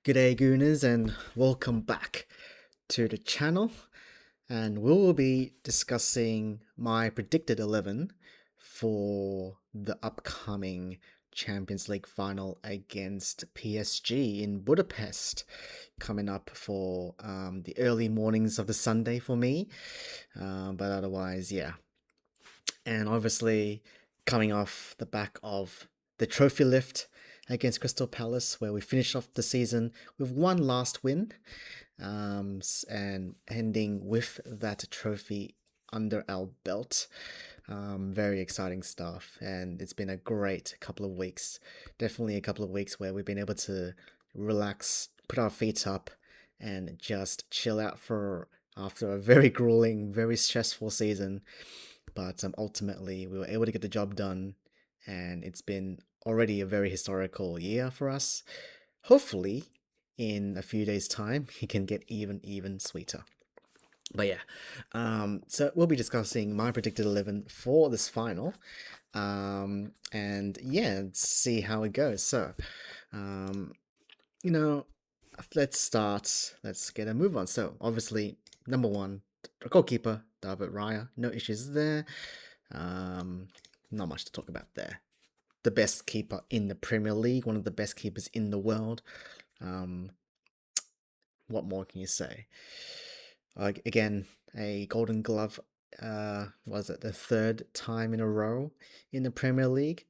G'day Gooners and welcome back to the channel, and we will be discussing my predicted 11 for the upcoming Champions League final against PSG in Budapest, coming up for the early mornings of the Sunday for me, but otherwise yeah. And obviously coming off the back of the trophy lift against Crystal Palace, where we finished off the season with one last win, and ending with that trophy under our belt. Very exciting stuff, and it's been a great couple of weeks. Definitely a couple of weeks where we've been able to relax, put our feet up, and just chill out for after a very grueling, very stressful season. But ultimately, we were able to get the job done, and it's been already a very historical year for us. Hopefully, in a few days' time, it can get even sweeter. But yeah, so we'll be discussing my predicted 11 for this final. And yeah, see how it goes. So, um, you know, let's start. Let's get a move on. So, obviously, number one, goalkeeper, David Raya. No issues there. Um, Not much to talk about there. The best keeper in the Premier League, one of the best keepers in the world. Um, what more can you say? Again, a Golden Glove. Was it the third time in a row in the Premier League?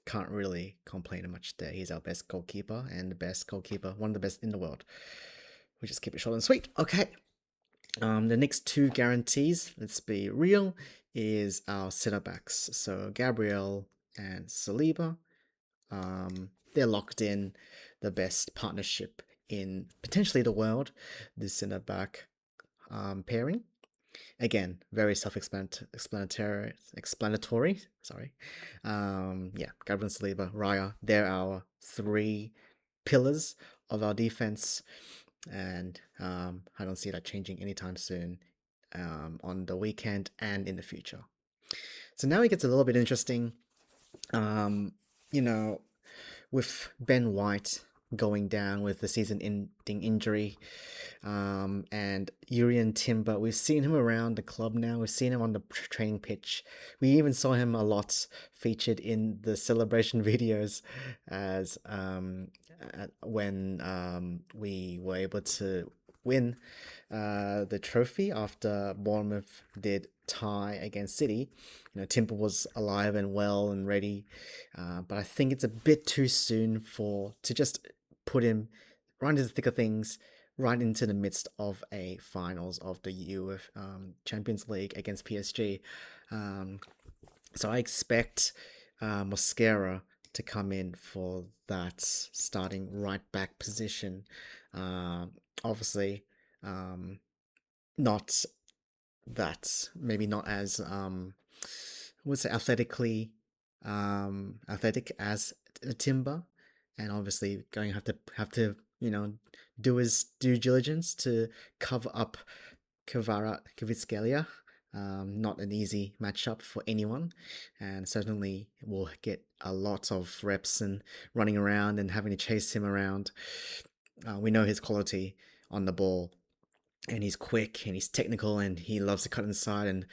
Can't really complain much there. He's our best goalkeeper and the best goalkeeper, one of the best in the world. We just keep it short and sweet. Okay. The next two guarantees, let's be real, is our centre backs. So Gabriel and Saliba. They're locked in, the best partnership in potentially the world. The centre back pairing. Again, very explanatory. Sorry. Yeah, Gabriel Saliba, Raya. They're our three pillars of our defense, and I don't see that changing anytime soon. On the weekend and in the future. So now it gets a little bit interesting. Um, you know, with Ben White going down with the season-ending injury, and Urian Timber, we've seen him around the club now. We've seen him on the training pitch. We even saw him a lot featured in the celebration videos, as when we were able to win the trophy after Bournemouth did tie against City. Timber was alive and well and ready, but I think it's a bit too soon to just put him right into the thick of things, right into the midst of a finals of the UF Champions League against PSG. Um, so I expect Mosquera to come in for that starting right back position. Obviously, um, not maybe not as I would say athletic as Timber, and obviously going to have to do his due diligence to cover up Kvaratskhelia. Not an easy matchup for anyone, and certainly will get a lot of reps and running around and having to chase him around. We know his quality on the ball, and he's quick and he's technical and he loves to cut inside and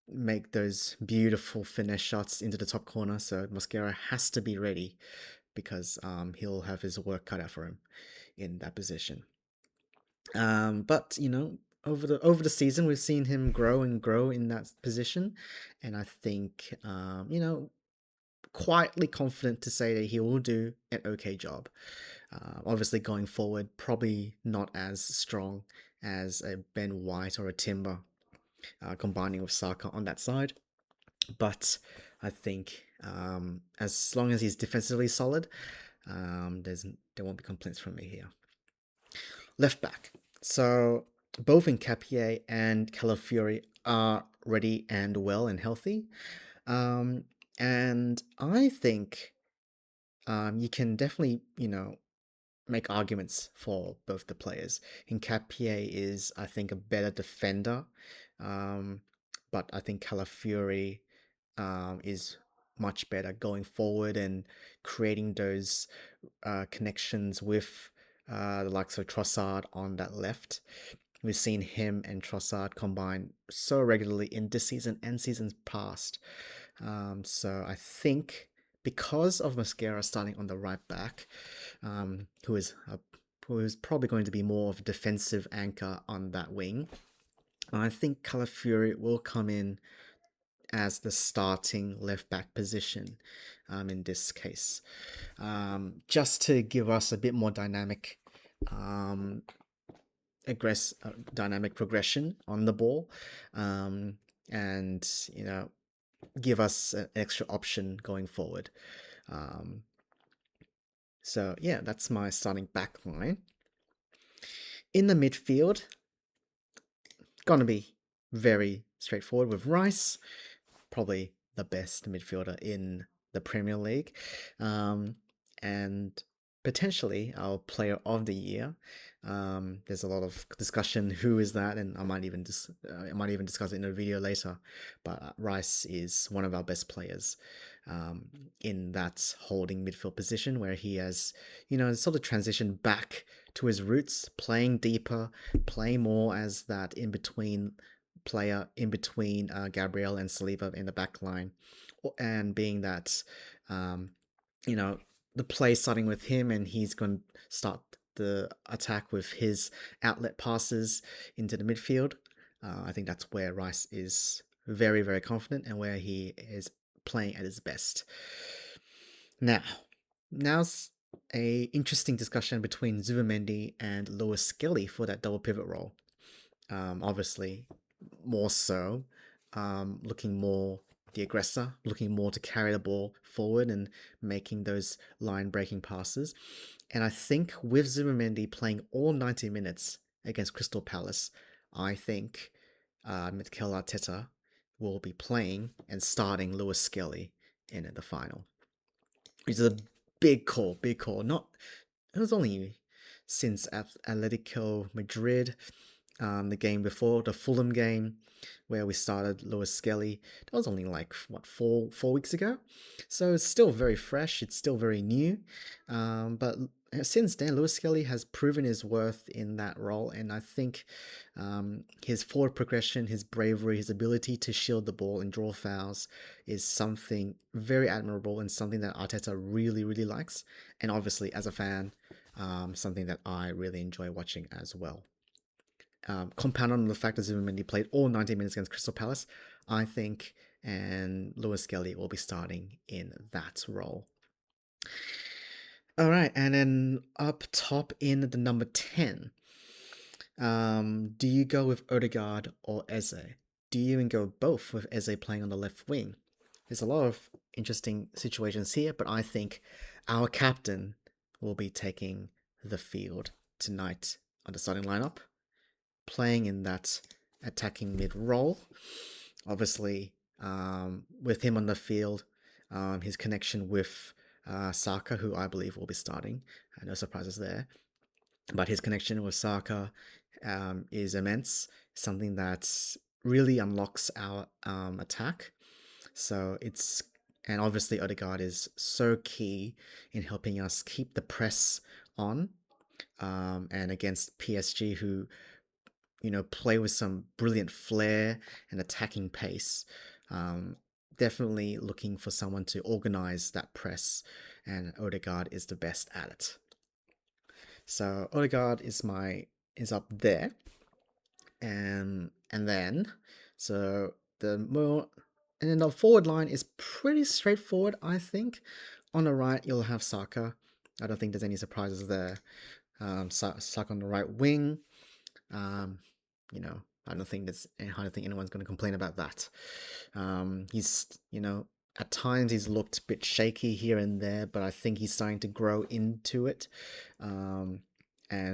make those beautiful finesse shots into the top corner. So Mosquera has to be ready because he'll have his work cut out for him in that position. But over the season, we've seen him grow and grow in that position, and I think quietly confident to say that he will do an okay job. Obviously, going forward, probably not as strong as a Ben White or a Timber, combining with Saka on that side. But I think as long as he's defensively solid, there won't be complaints from me here. Left back. So both Nketiah and Calafiori are ready and well and healthy. And I think you can definitely, make arguments for both the players. Nketiah is, I think, a better defender, um, but I think Calafiori is much better going forward and creating those connections with the likes of Trossard on that left. We've seen him and Trossard combine so regularly in this season and seasons past. So I think because of Mosquera starting on the right back, who is probably going to be more of a defensive anchor on that wing, I think Calafiori will come in as the starting left back position in this case, just to give us a bit more um, dynamic progression on the ball, and give us an extra option going forward. Um, so yeah, that's my starting back line. In the midfield, gonna be very straightforward with Rice, probably the best midfielder in the Premier League, and potentially our player of the year. There's a lot of discussion who is that, and I might even discuss it in a video later. But Rice is one of our best players in that holding midfield position, where he has sort of transitioned back to his roots, playing deeper, playing more as that in between player in between Gabriel and Saliba in the back line, and being that you know the play starting with him, and he's going to start the attack with his outlet passes into the midfield. I think that's where Rice is very, very confident and where he is playing at his best. Now's a interesting discussion between Zubimendi and Lewis Skelly for that double pivot role. Obviously, more so, looking more the aggressor, looking more to carry the ball forward and making those line breaking passes. And I think with Zubimendi playing all 90 minutes against Crystal Palace, I think Mikel Arteta will be playing and starting Lewis Skelly in the final. It's a big call, big call. Not, it was only since Atletico Madrid, the game before, the Fulham game, where we started Lewis Skelly. That was only like, what, four weeks ago? So it's still very fresh, it's still very new. But since then, Lewis Skelly has proven his worth in that role, and I think his forward progression, his bravery, his ability to shield the ball and draw fouls is something very admirable and something that Arteta really, really likes. And obviously, as a fan, something that I really enjoy watching as well. Compounded on the fact that Zubimendi played all 90 minutes against Crystal Palace, I think, and Lewis Skelly will be starting in that role. All right, and then up top in the number 10, do you go with Odegaard or Eze? Do you even go both with Eze playing on the left wing? There's a lot of interesting situations here, but I think our captain will be taking the field tonight on the starting lineup, playing in that attacking mid role. Obviously, with him on the field, his connection with Saka, who I believe will be starting. No surprises there. But his connection with Saka is immense, something that really unlocks our attack. So and obviously Odegaard is so key in helping us keep the press on, and against PSG, who play with some brilliant flair and attacking pace. Definitely looking for someone to organize that press, and Odegaard is the best at it. So Odegaard is up there, and then the forward line is pretty straightforward, I think. On the right, you'll have Saka. I don't think there's any surprises there. Saka on the right wing. I don't think anyone's going to complain about that. He's, at times he's looked a bit shaky here and there, but I think he's starting to grow into it, and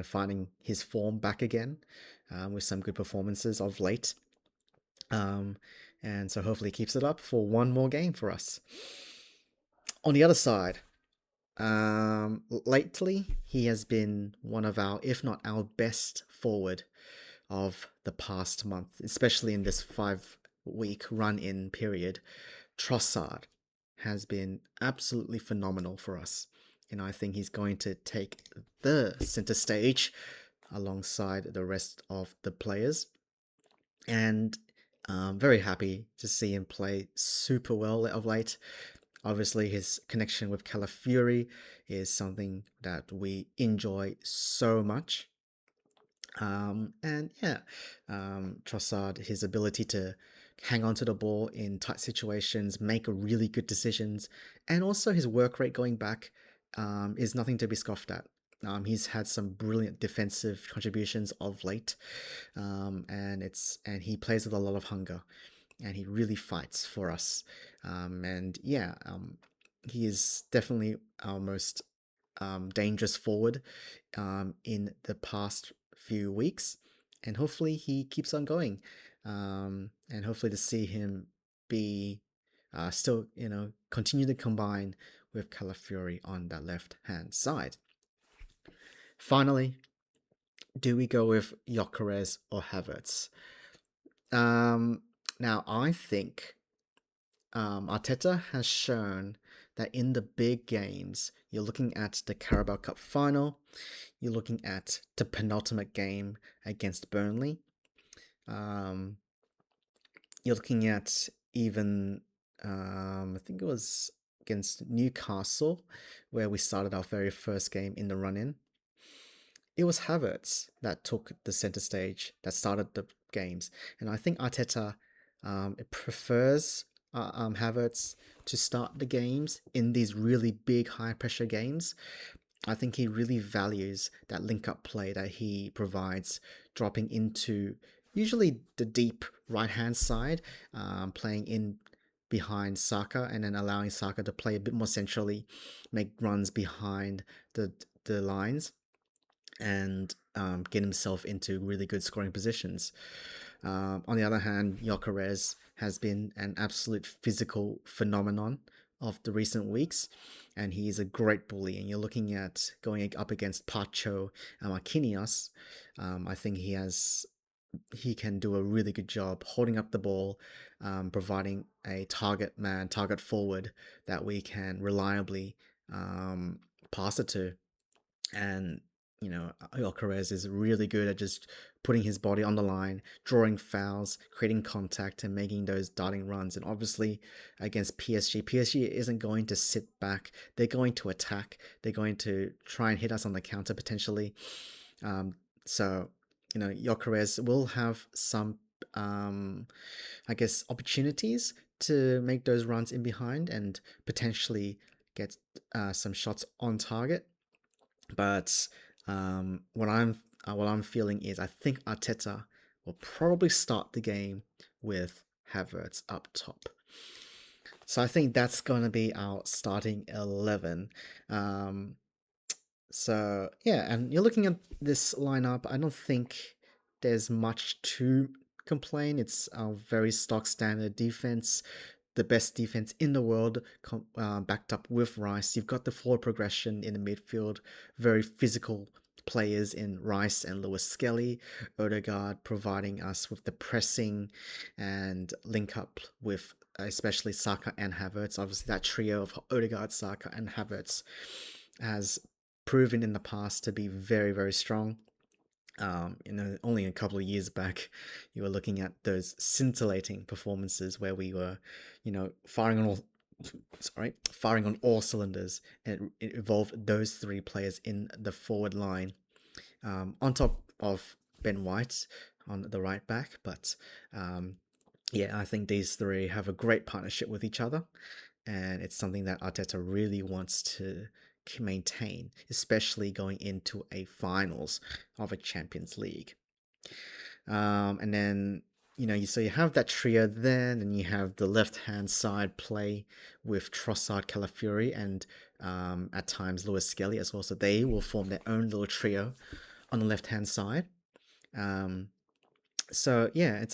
finding his form back again, with some good performances of late. And so hopefully he keeps it up for one more game for us. On the other side, lately he has been one of our, if not our best forward of the past month, especially in this 5-week run-in period. Trossard has been absolutely phenomenal for us. I think he's going to take the center stage alongside the rest of the players. And very happy to see him play super well of late. Obviously, his connection with Calafiori is something that we enjoy so much. And yeah, Trossard, his ability to hang on to the ball in tight situations, make really good decisions, and also his work rate going back is nothing to be scoffed at. He's had some brilliant defensive contributions of late, and he plays with a lot of hunger, and he really fights for us. And yeah, he is definitely our most dangerous forward in the past few weeks, and hopefully he keeps on going, and hopefully to see him be still, continue to combine with Calafiori on that left hand side. Finally, do we go with Gyökeres or Havertz? Now I think Arteta has shown that in the big games, you're looking at the Carabao Cup final, you're looking at the penultimate game against Burnley, um, you're looking at even, I think it was against Newcastle, where we started our very first game in the run in. It was Havertz that took the center stage, that started the games. And I think Arteta prefers Havertz to start the games in these really big, high pressure games. I think he really values that link up play that he provides, dropping into usually the deep right hand side, playing in behind Saka, and then allowing Saka to play a bit more centrally, make runs behind the lines, and get himself into really good scoring positions. On the other hand, Gyökeres has been an absolute physical phenomenon of the recent weeks, and he is a great bully. And you're looking at going up against Pacho and Marquinhos. I think he can do a really good job holding up the ball, providing a target man, target forward that we can reliably pass it to. And Alcaraz is really good at just putting his body on the line, drawing fouls, creating contact, and making those darting runs. And obviously, against PSG isn't going to sit back. They're going to attack. They're going to try and hit us on the counter potentially. So, Alcaraz will have some, I guess, opportunities to make those runs in behind and potentially get some shots on target. But what I'm feeling is I think Arteta will probably start the game with Havertz up top. So I think that's going to be our starting 11. So yeah, and you're looking at this lineup. I don't think there's much to complain. It's a very stock standard defense, the best defense in the world, backed up with Rice. You've got the forward progression in the midfield, very physical players in Rice and Lewis Skelly, Odegaard providing us with the pressing and link up with especially Saka and Havertz. Obviously, that trio of Odegaard, Saka, and Havertz has proven in the past to be very, very strong. Only a couple of years back, you were looking at those scintillating performances where we were, firing on all cylinders, and it involved those three players in the forward line, on top of Ben White on the right back. But yeah, I think these three have a great partnership with each other, and it's something that Arteta really wants to maintain, especially going into a finals of a Champions League. And then so you have that trio then, and you have the left hand side play with Trossard, Calafiori, and at times Lewis Skelly as well. So they will form their own little trio on the left hand side. So yeah, I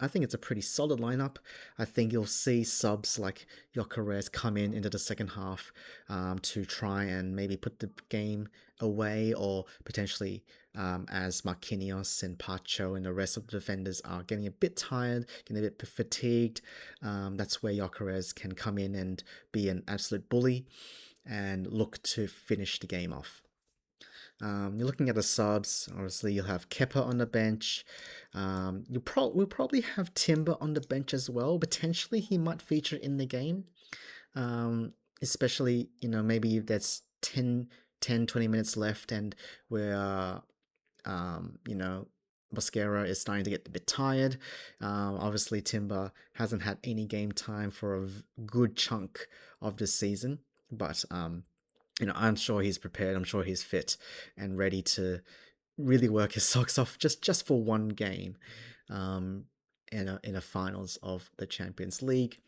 think it's a pretty solid lineup. I think you'll see subs like Gyökeres come into the second half to try and maybe put the game away, or potentially as Marquinhos and Pacho and the rest of the defenders are getting a bit tired, getting a bit fatigued. That's where Gyökeres can come in and be an absolute bully. and look to finish the game off. You're looking at the subs. Obviously, you'll have Kepa on the bench. We'll probably have Timber on the bench as well. Potentially, he might feature in the game. Especially, maybe if there's 20 minutes left and we're, Mosquera is starting to get a bit tired. Obviously, Timber hasn't had any game time for a good chunk of this season, but I'm sure he's prepared. I'm sure he's fit and ready to really work his socks off just for one game, um, in a finals of the Champions League.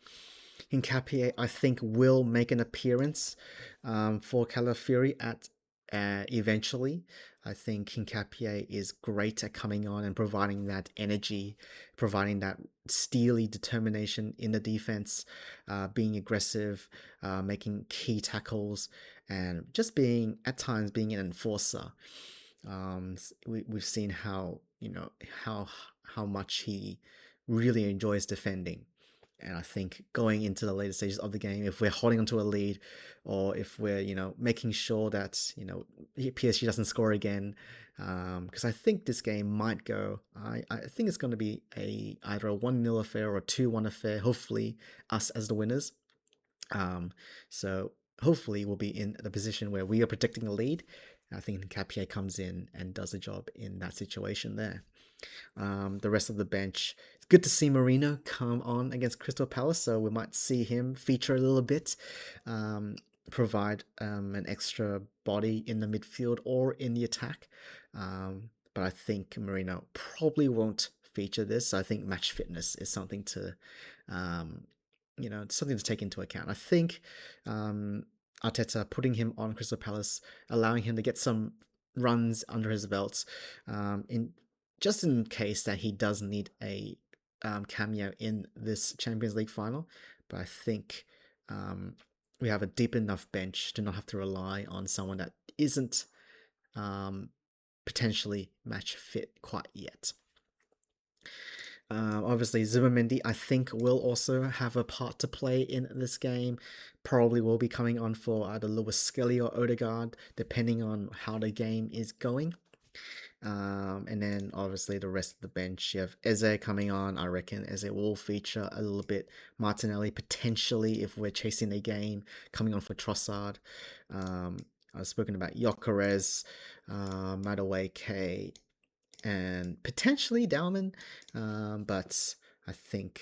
Hincapié, I think, will make an appearance for Calafiori at eventually. I think Hincapié is great at coming on and providing that energy, providing that steely determination in the defense, being aggressive, making key tackles, and just being at times being an enforcer. We've seen how how how much he really enjoys defending. And I think going into the later stages of the game, if we're holding onto a lead, or if we're making sure that PSG doesn't score again, because I think this game might go. I think it's going to be either a 1-0 affair or a 2-1 affair. Hopefully, us as the winners. So hopefully we'll be in the position where we are protecting the lead. I think Capier comes in and does the job in that situation there. The rest of the bench, it's good to see Marino come on against Crystal Palace, so we might see him feature a little bit, provide an extra body in the midfield or in the attack. But I think Marino probably won't feature this. I think match fitness is something to, something to take into account. I think Arteta putting him on Crystal Palace, allowing him to get some runs under his belt, in just in case that he does need a cameo in this Champions League final. But I think we have a deep enough bench to not have to rely on someone that isn't potentially match fit quite yet. Obviously, Zubimendi, I think, will also have a part to play in this game. Probably will be coming on for either Lewis Skelly or Odegaard, depending on how the game is going. And then obviously the rest of the bench, you have Eze coming on. I reckon Eze will feature a little bit. Martinelli potentially, if we're chasing the game, coming on for Trossard. I've spoken about Gyökeres, Madueke, and potentially Dalman, but I think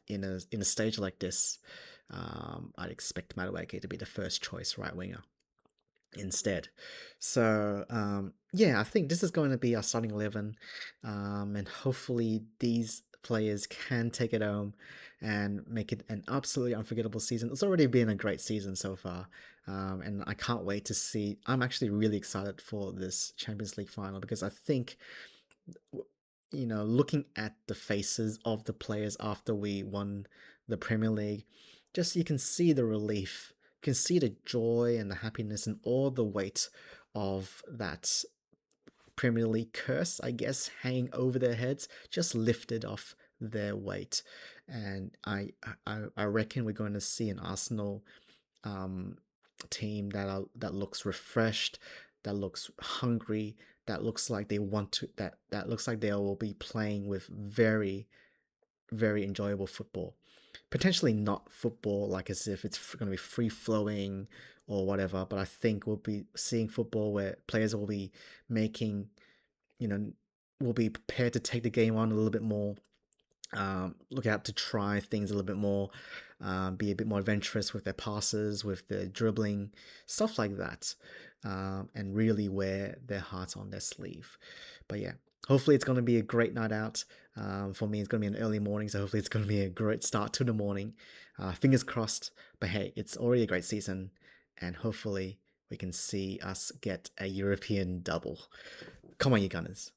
in a stage like this, I'd expect Madueke to be the first choice right winger instead. So yeah, I think this is going to be our starting 11, and hopefully these players can take it home and make it an absolutely unforgettable season. It's already been a great season so far, and I can't wait to see. I'm actually really excited for this Champions League final because I think, looking at the faces of the players after we won the Premier League, just you can see the relief, you can see the joy and the happiness and all the weight of that Premier League curse, I guess, hanging over their heads, just lifted off their weight. And I reckon we're going to see an Arsenal team that looks refreshed, that looks hungry, that looks like they want to, that looks like they will be playing with very, very enjoyable football. Potentially not football like as if it's going to be free flowing or whatever, but I think we'll be seeing football where players will be making, will be prepared to take the game on a little bit more, look out to try things a little bit more, be a bit more adventurous with their passes, with their dribbling, stuff like that, and really wear their hearts on their sleeve. But yeah, hopefully it's going to be a great night out. For me, it's going to be an early morning, so hopefully it's going to be a great start to the morning. Fingers crossed. But hey, it's already a great season, and hopefully we can see us get a European double. Come on, you Gunners.